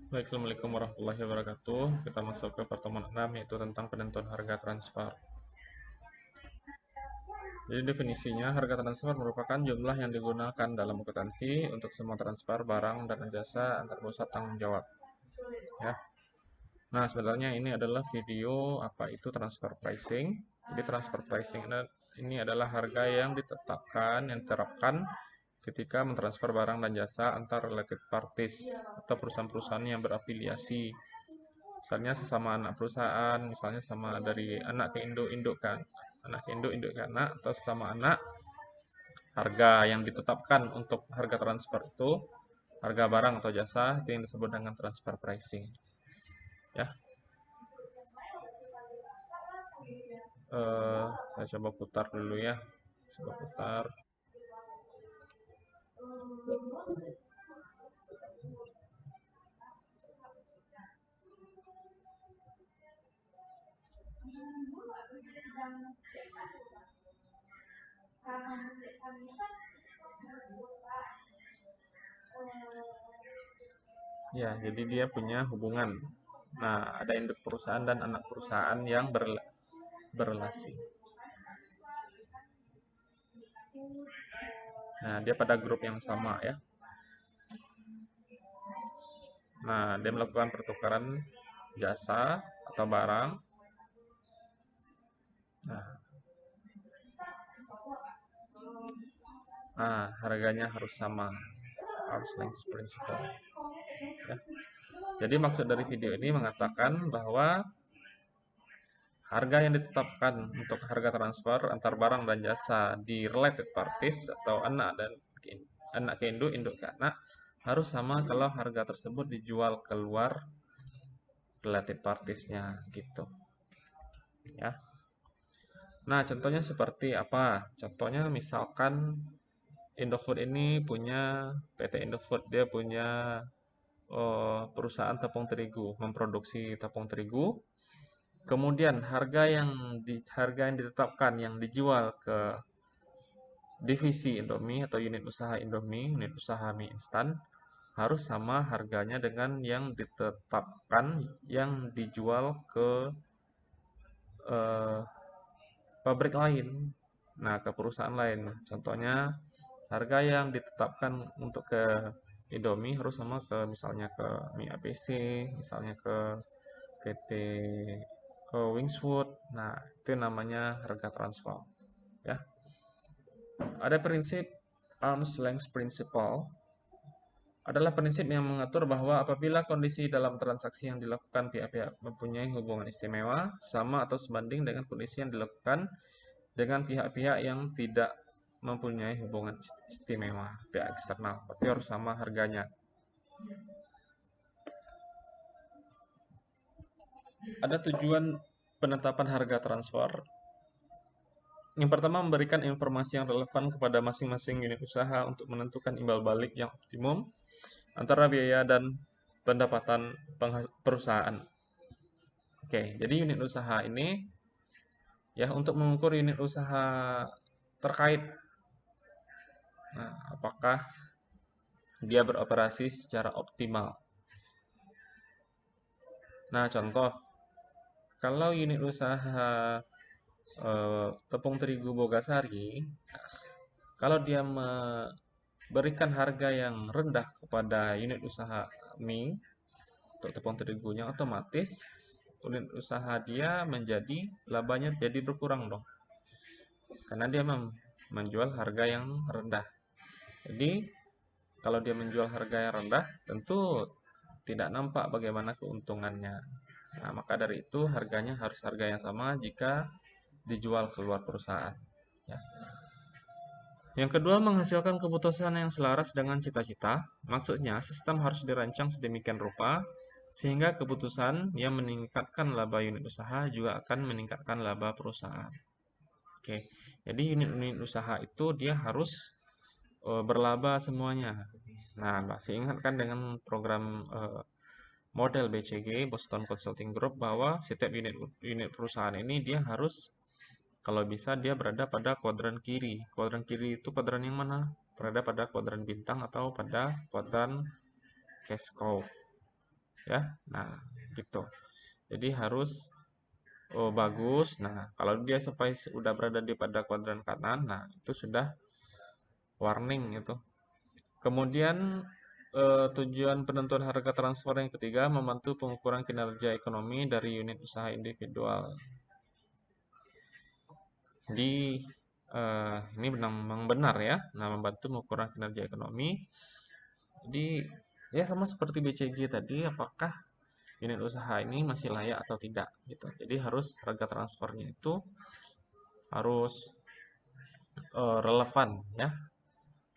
Baik, Assalamualaikum warahmatullahi wabarakatuh. Kita masuk ke pertemuan 6, yaitu tentang penentuan harga transfer. Jadi definisinya, harga transfer merupakan jumlah yang digunakan dalam akuntansi untuk semua transfer barang dan jasa antar pusat tanggung jawab. Ya. Nah, sebenarnya ini adalah video apa itu transfer pricing. Jadi transfer pricing ini adalah harga yang ditetapkan, yang diterapkan ketika mentransfer barang dan jasa antar related parties atau perusahaan-perusahaan yang berafiliasi. Misalnya sesama anak perusahaan, misalnya sama dari anak ke induk kan, anak ke induk ke anak, atau sesama anak, harga yang ditetapkan untuk harga transfer itu, harga barang atau jasa, itu yang disebut dengan transfer pricing. Ya, saya coba putar dulu ya, coba putar. Ya, jadi dia punya hubungan. Nah, ada induk perusahaan dan anak perusahaan yang berrelasi. Nah, dia pada grup yang sama ya. Nah, dia melakukan pertukaran jasa atau barang. Nah, harganya harus sama. Arm's length principle. Ya. Jadi maksud dari video ini mengatakan bahwa harga yang ditetapkan untuk harga transfer antar barang dan jasa di related parties atau anak ke induk ke anak harus sama kalau harga tersebut dijual keluar related partiesnya gitu ya. Nah, contohnya seperti apa? Contohnya misalkan Indofood ini punya PT Indofood, dia punya perusahaan tepung terigu, memproduksi tepung terigu. Kemudian harga yang ditetapkan yang dijual ke divisi Indomie atau unit usaha Indomie, unit usaha mie instan harus sama harganya dengan yang ditetapkan yang dijual ke eh, pabrik lain. Nah, ke perusahaan lain. Contohnya harga yang ditetapkan untuk ke Indomie harus sama ke misalnya ke mie ABC, misalnya ke PT Wingswood. Nah, itu namanya harga transfer, ya. Ada prinsip arm's length principle adalah prinsip yang mengatur bahwa apabila kondisi dalam transaksi yang dilakukan pihak-pihak mempunyai hubungan istimewa sama atau sebanding dengan kondisi yang dilakukan dengan pihak-pihak yang tidak mempunyai hubungan istimewa, pihak eksternal, berarti harus sama harganya. Ada tujuan penetapan harga transfer. Yang pertama, memberikan informasi yang relevan kepada masing-masing unit usaha untuk menentukan imbal balik yang optimum antara biaya dan pendapatan perusahaan. Oke, jadi unit usaha ini ya untuk mengukur unit usaha terkait. Nah, apakah dia beroperasi secara optimal? Nah, contoh, kalau unit usaha tepung terigu Bogasari, kalau dia memberikan harga yang rendah kepada unit usaha mie untuk tepung terigunya, otomatis unit usaha dia menjadi labanya jadi berkurang dong, karena dia menjual harga yang rendah. Jadi kalau dia menjual harga yang rendah, tentu tidak nampak bagaimana keuntungannya. Nah, maka dari itu harganya harus harga yang sama jika dijual keluar perusahaan. Ya. Yang kedua, menghasilkan keputusan yang selaras dengan cita-cita. Maksudnya, sistem harus dirancang sedemikian rupa sehingga keputusan yang meningkatkan laba unit usaha juga akan meningkatkan laba perusahaan. Oke, jadi unit-unit usaha itu dia harus berlaba semuanya. Nah, masih ingat kan dengan program model BCG, Boston Consulting Group, bahwa setiap unit perusahaan ini dia harus kalau bisa dia berada pada kuadran kiri. Kuadran kiri itu kuadran yang mana? Berada pada kuadran bintang atau pada kuadran cash cow. ya. Nah, gitu. Jadi harus bagus. Nah, kalau dia sampai sudah berada di pada kuadran kanan, nah itu sudah warning itu. Kemudian tujuan penentuan harga transfer yang ketiga membantu pengukuran kinerja ekonomi dari unit usaha individual. Jadi ini memang benar ya. Nah, membantu pengukuran kinerja ekonomi. Jadi ya sama seperti BCG tadi, apakah unit usaha ini masih layak atau tidak gitu. Jadi harus harga transfernya itu harus relevan ya,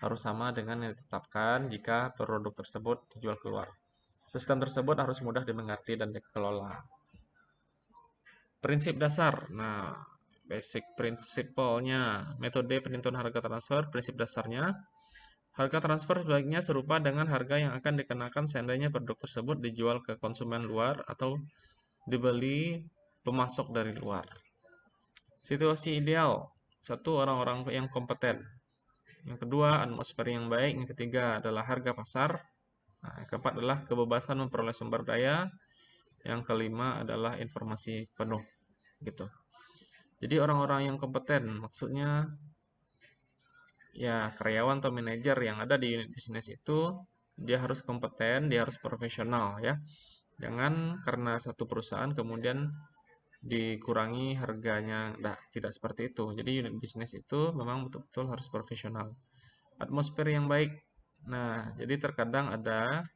harus sama dengan yang ditetapkan jika produk tersebut dijual keluar. Sistem tersebut harus mudah dimengerti dan dikelola. Prinsip dasar. Nah, basic prinsipalnya, metode penentuan harga transfer, prinsip dasarnya, harga transfer sebaiknya serupa dengan harga yang akan dikenakan seandainya produk tersebut dijual ke konsumen luar atau dibeli pemasok dari luar. Situasi ideal, satu, orang-orang yang kompeten. Yang kedua, atmosfer yang baik. Yang ketiga adalah harga pasar. Nah, yang keempat adalah kebebasan memperoleh sumber daya. Yang kelima adalah informasi penuh, gitu. Jadi orang-orang yang kompeten, maksudnya ya karyawan atau manajer yang ada di unit bisnis itu, dia harus kompeten, dia harus profesional ya. Jangan karena satu perusahaan kemudian dikurangi harganya. Nah, tidak seperti itu. Jadi unit bisnis itu memang betul-betul harus profesional. Atmosfer yang baik. Nah, jadi terkadang ada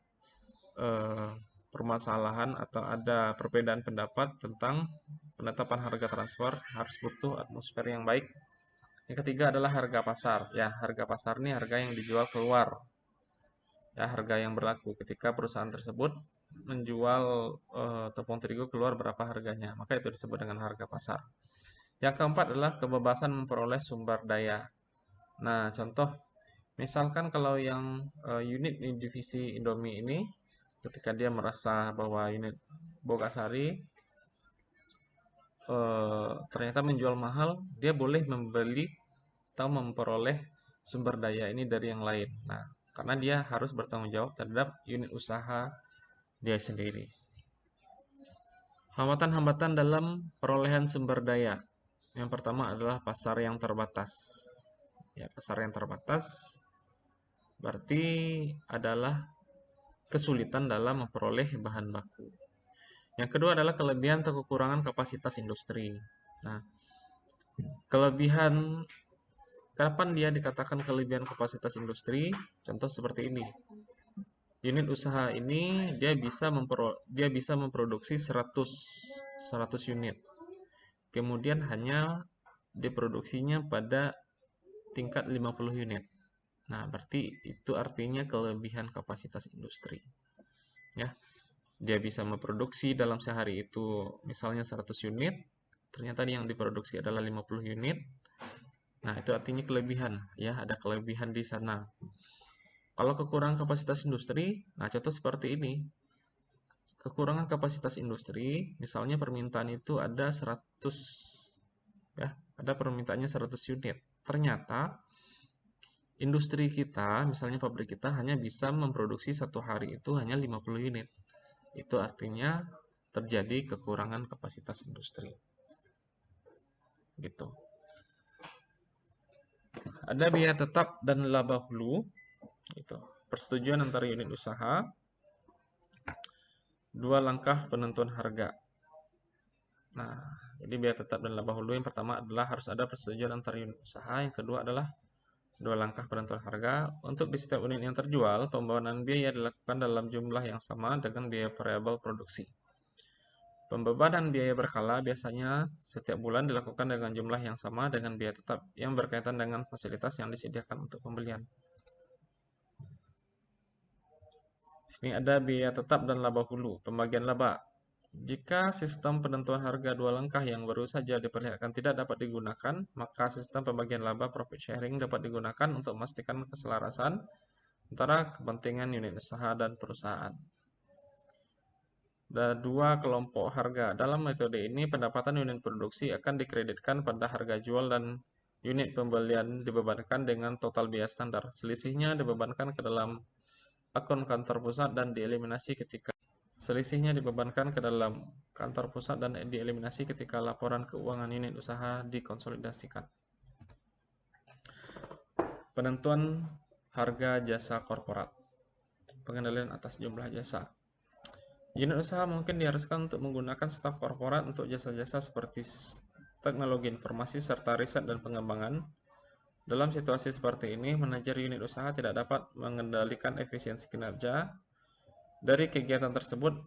eh, permasalahan atau ada perbedaan pendapat tentang penetapan harga transfer, harus butuh atmosfer yang baik. Yang ketiga adalah harga pasar. Ya, harga pasar ini harga yang dijual keluar. Ya, harga yang berlaku ketika perusahaan tersebut menjual tepung terigu keluar berapa harganya. Maka itu disebut dengan harga pasar. Yang keempat adalah kebebasan memperoleh sumber daya. Nah, contoh misalkan kalau yang unit di divisi Indomie ini, ketika dia merasa bahwa unit Bogasari ternyata menjual mahal, dia boleh membeli atau memperoleh sumber daya ini dari yang lain. Nah, karena dia harus bertanggung jawab terhadap unit usaha dia sendiri. Hambatan-hambatan dalam perolehan sumber daya. Yang pertama adalah pasar yang terbatas. Ya, pasar yang terbatas berarti adalah kesulitan dalam memperoleh bahan baku. Yang kedua adalah kelebihan atau kekurangan kapasitas industri. Nah, kelebihan kapan dia dikatakan kelebihan kapasitas industri? Contoh seperti ini. Unit usaha ini dia bisa memproduksi 100 unit. Kemudian hanya diproduksinya pada tingkat 50 unit. Nah, berarti itu artinya kelebihan kapasitas industri. Ya, dia bisa memproduksi dalam sehari itu misalnya 100 unit, ternyata yang diproduksi adalah 50 unit. Nah, itu artinya kelebihan, ya, ada kelebihan di sana. Kalau kekurangan kapasitas industri, nah contoh seperti ini. Kekurangan kapasitas industri, misalnya permintaan itu ada 100, ya, ada permintaannya 100 unit. Ternyata industri kita, misalnya pabrik kita hanya bisa memproduksi satu hari itu hanya 50 unit. Itu artinya terjadi kekurangan kapasitas industri. Gitu. Ada biaya tetap dan laba hulu. Gitu. Persetujuan antara unit usaha. Dua langkah penentuan harga. Nah, jadi biaya tetap dan laba hulu yang pertama adalah harus ada persetujuan antara unit usaha. Yang kedua adalah dua langkah penentuan harga. Untuk di setiap unit yang terjual, pembayaran biaya dilakukan dalam jumlah yang sama dengan biaya variabel produksi. Pembebanan biaya berkala biasanya setiap bulan dilakukan dengan jumlah yang sama dengan biaya tetap yang berkaitan dengan fasilitas yang disediakan untuk pembelian. Sini ada biaya tetap dan laba hulu, pembagian laba. Jika sistem penentuan harga dua langkah yang baru saja diperlihatkan tidak dapat digunakan, maka sistem pembagian laba profit sharing dapat digunakan untuk memastikan keselarasan antara kepentingan unit usaha dan perusahaan. Ada dua kelompok harga. Dalam metode ini, pendapatan unit produksi akan dikreditkan pada harga jual dan unit pembelian dibebankan dengan total biaya standar. Selisihnya dibebankan ke dalam akun kantor pusat dan dieliminasi ketika Selisihnya dibebankan ke dalam kantor pusat dan dieliminasi ketika laporan keuangan unit usaha dikonsolidasikan. Penentuan harga jasa korporat. Pengendalian atas jumlah jasa. Unit usaha mungkin diharuskan untuk menggunakan staf korporat untuk jasa-jasa seperti teknologi informasi serta riset dan pengembangan. Dalam situasi seperti ini, manajer unit usaha tidak dapat mengendalikan efisiensi kinerja dari kegiatan tersebut,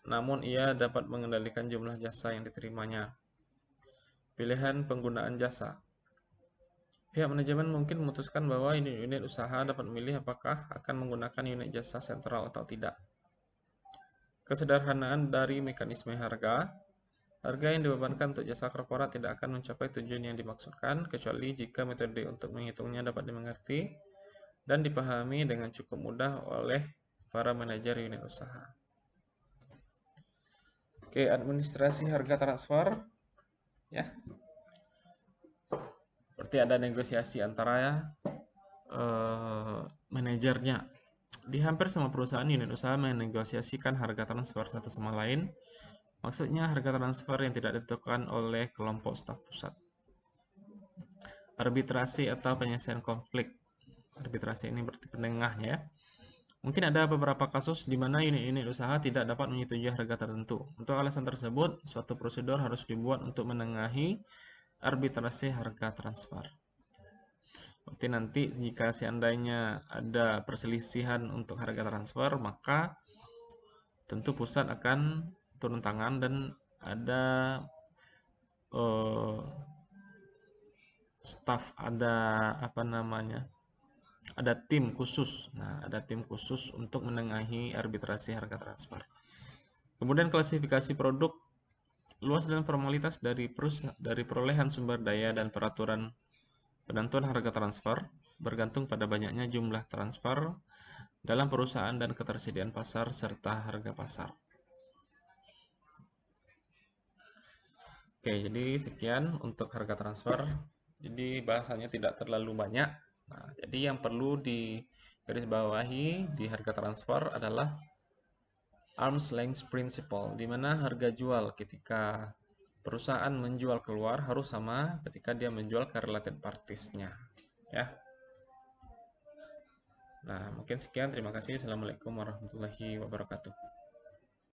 namun ia dapat mengendalikan jumlah jasa yang diterimanya. Pilihan penggunaan jasa. Pihak manajemen mungkin memutuskan bahwa unit usaha dapat memilih apakah akan menggunakan unit jasa sentral atau tidak. Kesederhanaan dari mekanisme harga. Harga yang dibebankan untuk jasa korporat tidak akan mencapai tujuan yang dimaksudkan, kecuali jika metode untuk menghitungnya dapat dimengerti dan dipahami dengan cukup mudah oleh para manajer unit usaha. Oke, administrasi harga transfer. Ya. Berarti ada negosiasi antara manajernya. Di hampir semua perusahaan, unit usaha menegosiasikan harga transfer satu sama lain. Maksudnya harga transfer yang tidak ditentukan oleh kelompok staf pusat. Arbitrasi atau penyelesaian konflik. Arbitrasi ini berarti penengahnya ya. Mungkin ada beberapa kasus di mana unit-unit usaha tidak dapat menyetujui harga tertentu. Untuk alasan tersebut, suatu prosedur harus dibuat untuk menengahi arbitrasi harga transfer. Berarti nanti jika seandainya ada perselisihan untuk harga transfer, maka tentu pusat akan turun tangan dan ada staff, ada ada tim khusus. Nah, ada tim khusus untuk menengahi arbitrasi harga transfer. Kemudian klasifikasi produk, luas dan formalitas dari perolehan sumber daya dan peraturan penentuan harga transfer bergantung pada banyaknya jumlah transfer dalam perusahaan dan ketersediaan pasar serta harga pasar. Oke, jadi sekian untuk harga transfer. Jadi bahasanya tidak terlalu banyak. Nah, jadi yang perlu digarisbawahi di harga transfer adalah arm's length principle, di mana harga jual ketika perusahaan menjual keluar harus sama ketika dia menjual ke related parties-nya. Ya. Nah, mungkin sekian. Terima kasih. Assalamualaikum warahmatullahi wabarakatuh.